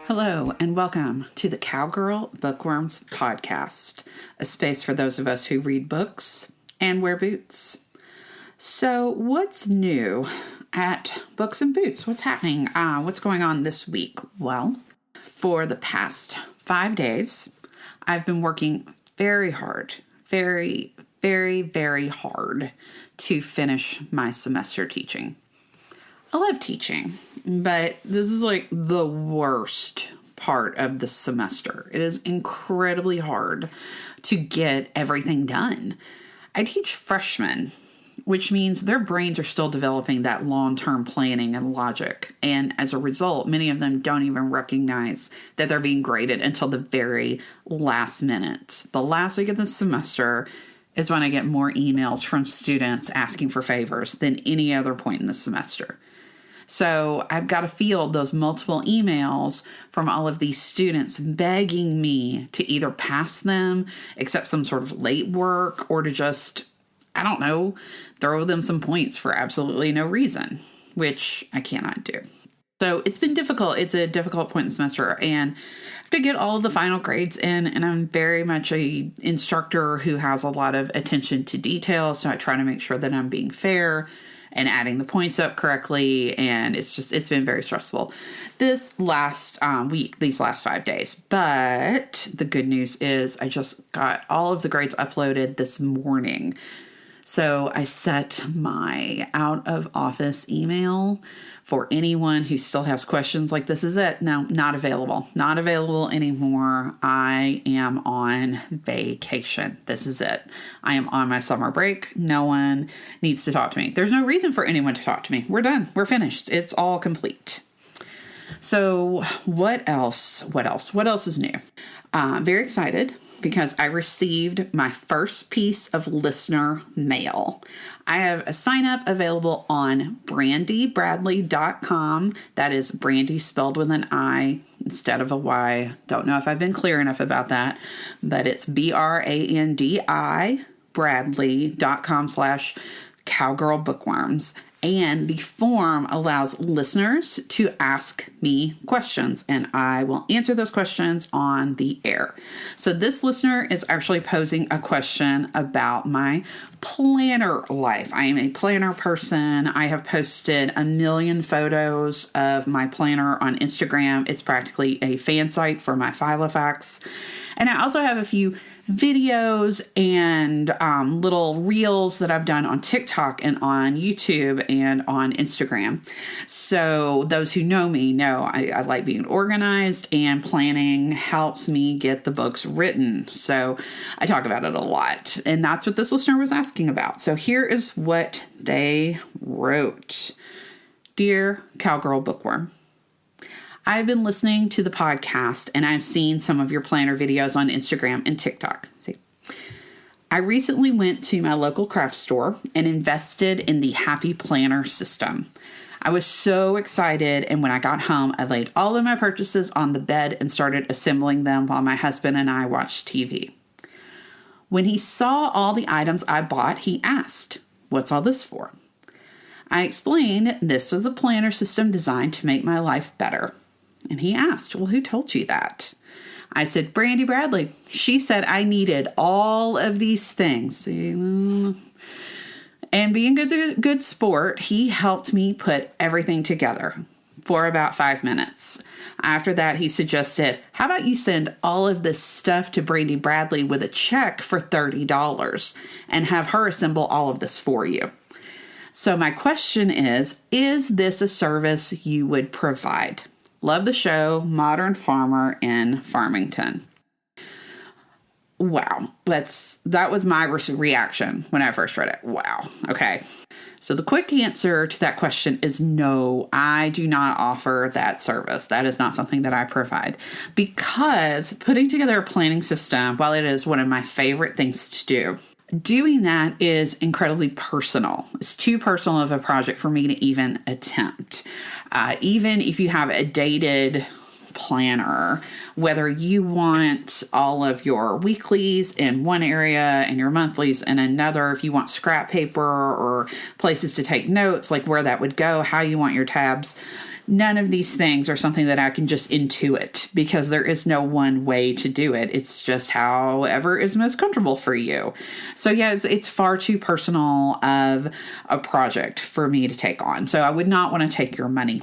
Hello, and welcome to the Cowgirl Bookworms podcast, a space for those of us who read books and wear boots. So, what's new at Books and Boots? What's happening? What's going on this week? Well, for the past 5 days, I've been working very hard, very hard to finish my semester teaching. I love teaching, but this is like the worst part of the semester. It is incredibly hard to get everything done. I teach freshmen, which means their brains are still developing that long-term planning and logic. And as a result, many of them don't even recognize that they're being graded until the very last minute. The last week of the semester is when I get more emails from students asking for favors than any other point in the semester. So I've got to field those multiple emails from all of these students begging me to either pass them, accept some sort of late work, or to just, throw them some points for absolutely no reason, which I cannot do. So it's been difficult. It's a difficult point in the semester, and I have to get all of the final grades in, and I'm very much a instructor who has a lot of attention to detail, so I try to make sure that I'm being fair and adding the points up correctly, and it's been very stressful this last week, these last 5 days. But the good news is I just got all of the grades uploaded this morning. So I set my out of office email for anyone who still has questions like, this is it. No, not available anymore. I am on vacation. This is it. I am on my summer break. No one needs to talk to me. There's no reason for anyone to talk to me. We're done. We're finished. It's all complete. So what else? What else is new? Very excited because I received my first piece of listener mail. I have a sign up available on brandybradley.com. That is Brandy spelled with an I instead of a Y. Don't know if I've been clear enough about that, but it's BRANDI Bradley.com/Cowgirl Bookworms. And the form allows listeners to ask me questions, and I will answer those questions on the air. So this listener is actually posing a question about my planner life. I am a planner person. I have posted 1 million photos of my planner on Instagram. It's practically a fan site for my Filofax. And I also have a few videos and little reels that I've done on TikTok and on YouTube and on Instagram. So those who know me know I like being organized, and planning helps me get the books written. So I talk about it a lot, and that's what this listener was asking about. So here is what they wrote. Dear Cowgirl Bookworm, I've been listening to the podcast, and I've seen some of your planner videos on Instagram and TikTok. I recently went to my local craft store and invested in the Happy Planner system. I was so excited, and when I got home, I laid all of my purchases on the bed and started assembling them while my husband and I watched TV. When he saw all the items I bought, he asked, "What's all this for?" I explained this was a planner system designed to make my life better. And he asked, "Well, who told you that?" I said, "Brandy Bradley. She said I needed all of these things." And being a good sport, he helped me put everything together for about 5 minutes. After that, he suggested, "How about you send all of this stuff to Brandy Bradley with a check for $30 and have her assemble all of this for you?" So my question is this a service you would provide? Love the show, Modern Farmer in Farmington. Wow, that was my reaction when I first read it. Wow, okay. So the quick answer to that question is no, I do not offer that service. That is not something that I provide, because putting together a planning system, while it is one of my favorite things to do, doing that is incredibly personal. It's too personal of a project for me to even attempt. Even if you have a dated planner, whether you want all of your weeklies in one area and your monthlies in another, if you want scrap paper or places to take notes, like where that would go, how you want your tabs none of these things are something that I can just intuit, because there is no one way to do it. It's just however is most comfortable for you. So yeah, it's far too personal of a project for me to take on. So I would not want to take your money.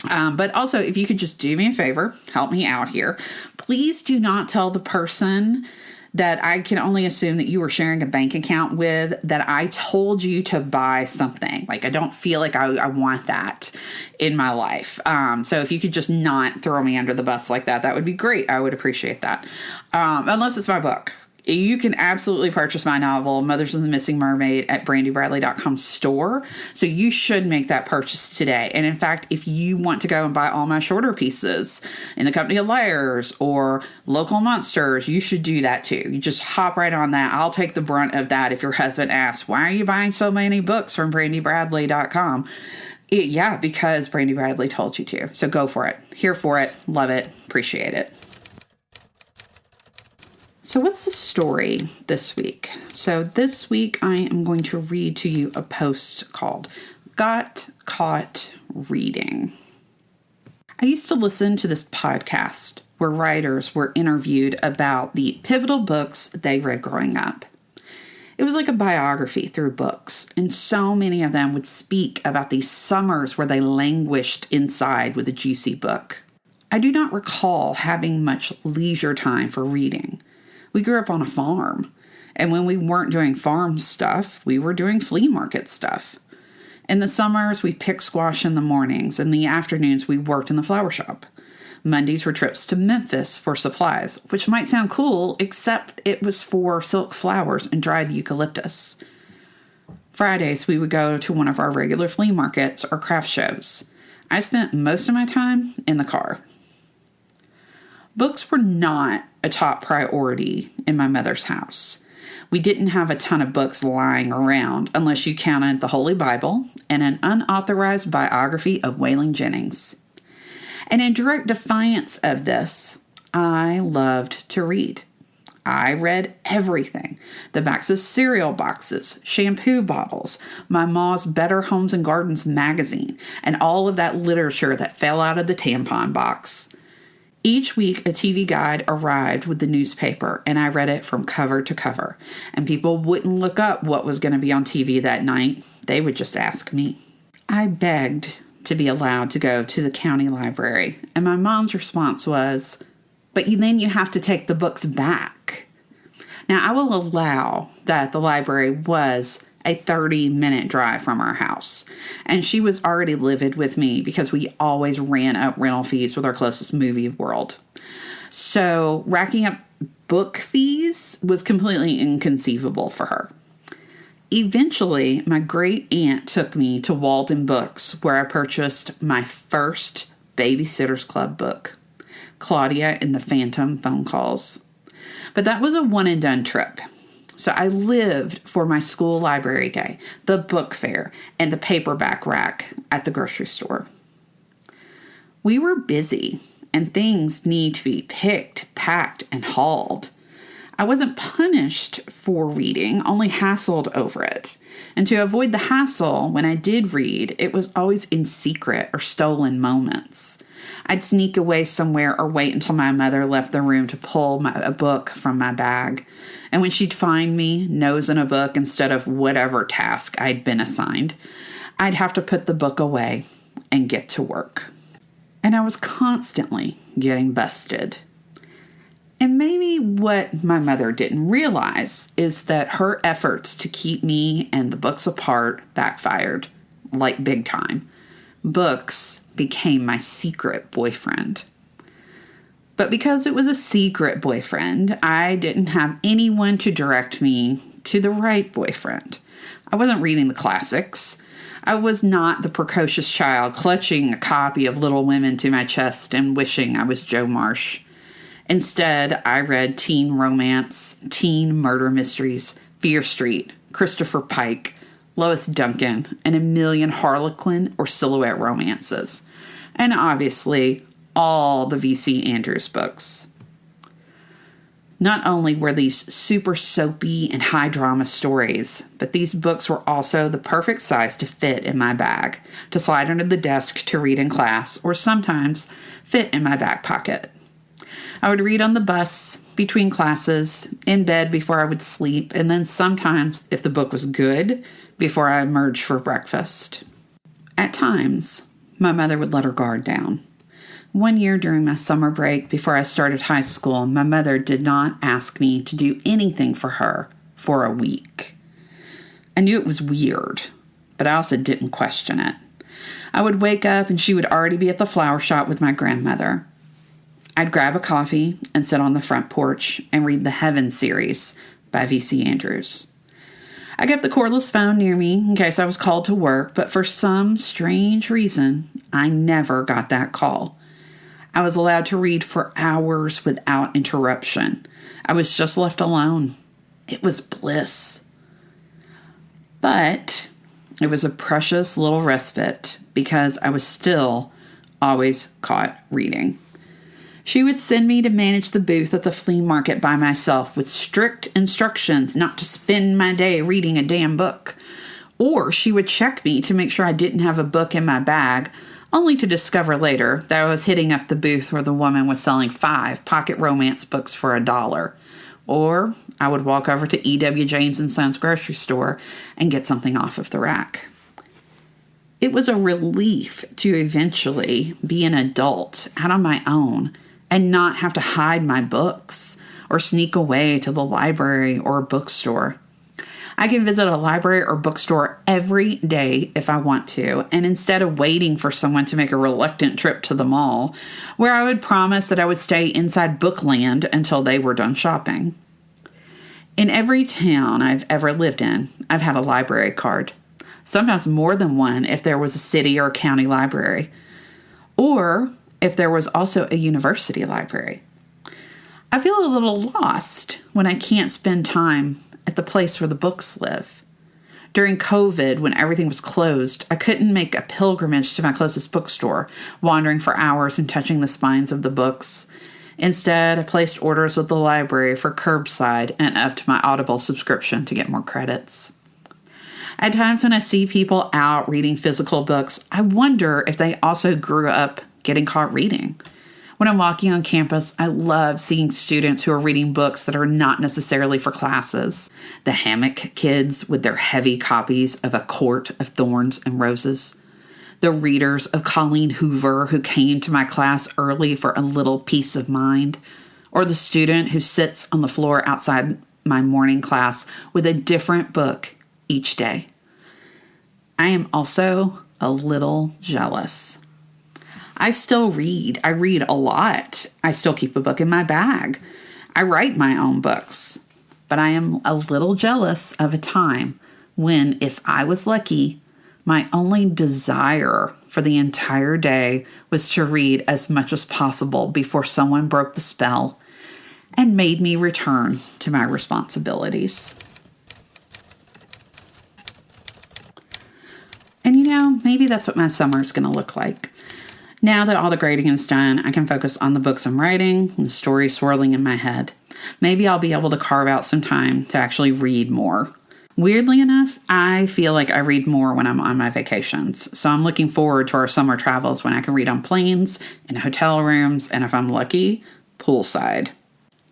But also, if you could just do me a favor, help me out here. Please do not tell the person that I can only assume that you were sharing a bank account with that I told you to buy something. Like, I don't feel like I want that in my life. So if you could just not throw me under the bus like that, that would be great. I would appreciate that. Unless it's my book. You can absolutely purchase my novel, Mothers of the Missing Mermaid, at brandybradley.com store. So you should make that purchase today. And in fact, if you want to go and buy all my shorter pieces in the Company of Liars or Local Monsters, you should do that too. You just hop right on that. I'll take the brunt of that if your husband asks, why are you buying so many books from brandybradley.com? Yeah, because Brandy Bradley told you to. So go for it. Here for it. Love it. Appreciate it. So what's the story this week? So this week I am going to read to you a post called Got Caught Reading. I used to listen to this podcast where writers were interviewed about the pivotal books they read growing up. It was like a biography through books, and so many of them would speak about these summers where they languished inside with a juicy book. I do not recall having much leisure time for reading. We grew up on a farm, and when we weren't doing farm stuff, we were doing flea market stuff. In the summers, we picked squash in the mornings, and in the afternoons, we worked in the flower shop. Mondays were trips to Memphis for supplies, which might sound cool, except it was for silk flowers and dried eucalyptus. Fridays, we would go to one of our regular flea markets or craft shows. I spent most of my time in the car. Books were not a top priority in my mother's house. We didn't have a ton of books lying around unless you counted the Holy Bible and an unauthorized biography of Waylon Jennings. And in direct defiance of this, I loved to read. I read everything. The backs of cereal boxes, shampoo bottles, my mom's Better Homes and Gardens magazine, and all of that literature that fell out of the tampon box. Each week, a TV guide arrived with the newspaper, and I read it from cover to cover. And people wouldn't look up what was going to be on TV that night. They would just ask me. I begged to be allowed to go to the county library, and my mom's response was, but then you have to take the books back. Now, I will allow that the library was a 30-minute drive from our house. And she was already livid with me because we always ran up rental fees with our closest movie world. So racking up book fees was completely inconceivable for her. Eventually, my great aunt took me to Walden Books, where I purchased my first Babysitter's Club book, Claudia and the Phantom Phone Calls. But that was a one-and-done trip. So I lived for my school library day, the book fair, and the paperback rack at the grocery store. We were busy, and things need to be picked, packed, and hauled. I wasn't punished for reading, only hassled over it. And to avoid the hassle, when I did read, it was always in secret or stolen moments. I'd sneak away somewhere or wait until my mother left the room to pull a book from my bag. And when she'd find me nosing a book instead of whatever task I'd been assigned, I'd have to put the book away and get to work. And I was constantly getting busted. And maybe what my mother didn't realize is that her efforts to keep me and the books apart backfired, like big time. Books became my secret boyfriend. But because it was a secret boyfriend, I didn't have anyone to direct me to the right boyfriend. I wasn't reading the classics. I was not the precocious child clutching a copy of Little Women to my chest and wishing I was Joe Marsh. Instead, I read teen romance, teen murder mysteries, Fear Street, Christopher Pike, Lois Duncan, and a million Harlequin or Silhouette romances. And obviously, all the V.C. Andrews books. Not only were these super soapy and high drama stories, but these books were also the perfect size to fit in my bag, to slide under the desk to read in class, or sometimes fit in my back pocket. I would read on the bus, between classes, in bed before I would sleep, and then sometimes, if the book was good, before I emerged for breakfast. At times, my mother would let her guard down. One year during my summer break before I started high school, my mother did not ask me to do anything for her for a week. I knew it was weird, but I also didn't question it. I would wake up and she would already be at the flower shop with my grandmother. I'd grab a coffee and sit on the front porch and read the Heaven series by V.C. Andrews. I kept the cordless phone near me in case I was called to work, but for some strange reason, I never got that call. I was allowed to read for hours without interruption. I was just left alone. It was bliss. But it was a precious little respite because I was still always caught reading. She would send me to manage the booth at the flea market by myself with strict instructions not to spend my day reading a damn book. Or she would check me to make sure I didn't have a book in my bag, only to discover later that I was hitting up the booth where the woman was selling 5 pocket romance books for $1. Or I would walk over to E.W. James & Sons grocery store and get something off of the rack. It was a relief to eventually be an adult out on my own and not have to hide my books or sneak away to the library or a bookstore. I can visit a library or bookstore every day if I want to, and instead of waiting for someone to make a reluctant trip to the mall, where I would promise that I would stay inside Bookland until they were done shopping. In every town I've ever lived in, I've had a library card. Sometimes more than one if there was a city or county library, or if there was also a university library. I feel a little lost when I can't spend time at the place where the books live. During COVID, when everything was closed, I couldn't make a pilgrimage to my closest bookstore, wandering for hours and touching the spines of the books. Instead, I placed orders with the library for curbside and upped my Audible subscription to get more credits. At times when I see people out reading physical books, I wonder if they also grew up getting caught reading. When I'm walking on campus, I love seeing students who are reading books that are not necessarily for classes. The hammock kids with their heavy copies of A Court of Thorns and Roses. The readers of Colleen Hoover who came to my class early for a little peace of mind. Or the student who sits on the floor outside my morning class with a different book each day. I am also a little jealous. I still read. I read a lot. I still keep a book in my bag. I write my own books. But I am a little jealous of a time when, if I was lucky, my only desire for the entire day was to read as much as possible before someone broke the spell and made me return to my responsibilities. And maybe that's what my summer is going to look like. Now that all the grading is done, I can focus on the books I'm writing and the stories swirling in my head. Maybe I'll be able to carve out some time to actually read more. Weirdly enough, I feel like I read more when I'm on my vacations. So I'm looking forward to our summer travels when I can read on planes, in hotel rooms, and if I'm lucky, poolside.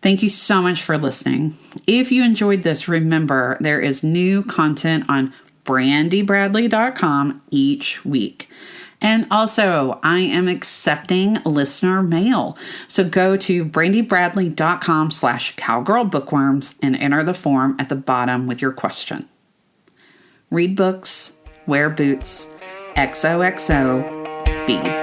Thank you so much for listening. If you enjoyed this, remember there is new content on brandybradley.com each week. And also, I am accepting listener mail. So go to brandybradley.com/Cowgirl Bookworms and enter the form at the bottom with your question. Read books, wear boots, XOXO, B.